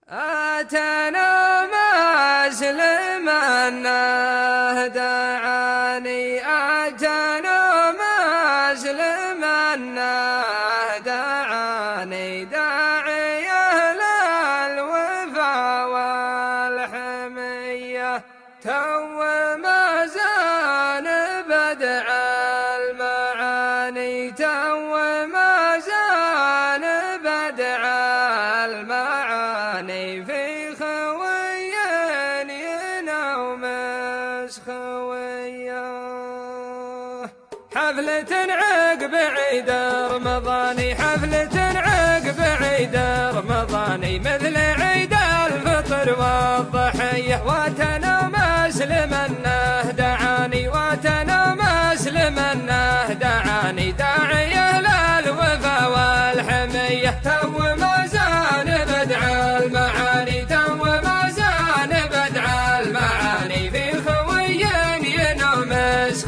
أتانا مسلم أنه دعاني، أتانا مسلم أنه دعاني، داعي أهل الوفا والحمية، تو ما زال بدع المعاني، تو ما زال بدع المعاني، في خوي ينوم خويه. حفلة عقب عيد رمضاني، حفلة عقب عيد رمضاني، مثل عيد الفطر والضحية، واتنا مسلم انه دعاني، واتنا مسلم انه دعاني، داعي اهل الوفا والحمية، تو ما زال بدع المعاني، تو ما زال بدع المعاني، في خوي ينوم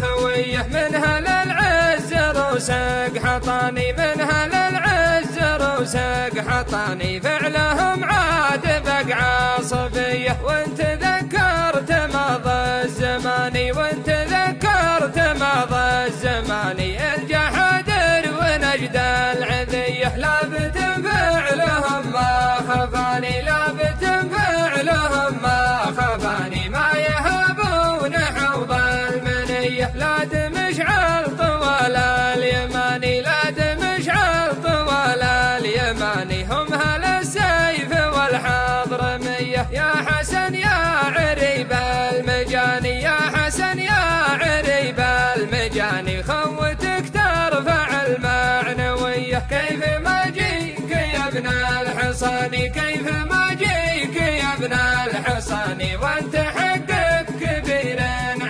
خويه، من هل العز روسك حطاني، من هل العز روسك حطاني، فعلهم عاد بقع صبيه، وانت ذكرت ماضى الزمان، وانت ذكرت ماضى الزمان، الجحادر ونجد العذيه، لا بتنفعلهم ما خفاني، لا بتنفعلهم ما خفاني، ما يهابون حوض المنيه، لا دمشعل طوال اليماني، لا دمشعل طوال اليماني، هم هل السيف والحضرمية، يا حسن يا عريب المجاني، يا حسن يا عريب المجاني، خوتك ترفع المعنوية، كيف ما جيك يا ابن الحصان، كيف ما جيك يا ابن الحصان، وانت حقك كبير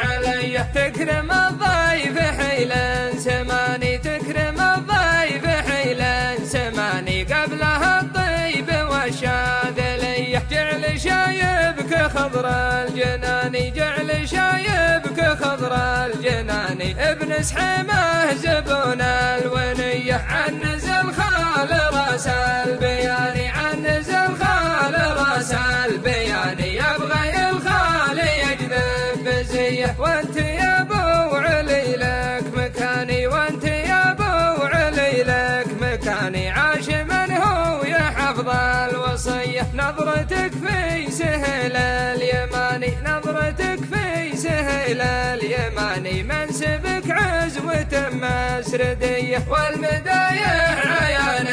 علي، تكرم الضيف حيلا سماني، تكرم الضيف حيلا سماني، قبلها الطيب والشاذلية، جعل شايبك خضر الجنان، جعل شايبك خضر الجنان، ابن سحيمه زبون الونية، عنز الخال راس البياني، عنز الخال راس البياني، يبغى الخال يجذب بزيه، وانت يا ابو علي لك مكاني، وانت يا ابو علي لك مكاني، عاش من هو يحفظ الوصية، نظرتك في سهل اليماني، نظرتك في سهل اليماني، منسبك عزوة مسردية، والمدايح عيان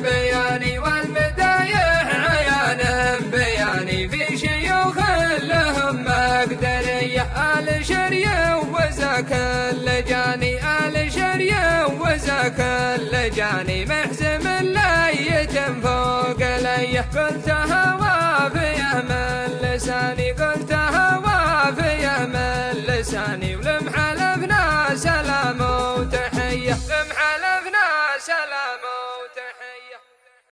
بياني، والمدايح عيان بياني، في شيوخ لهم مقدرية، آل شرية وزاك اللجاني، آل شرية وزاك اللجاني، محزم الليتم فوق ليه، قلتها وافيه من لساني، قلتها وافيه من لساني، ولم حلفنا سلام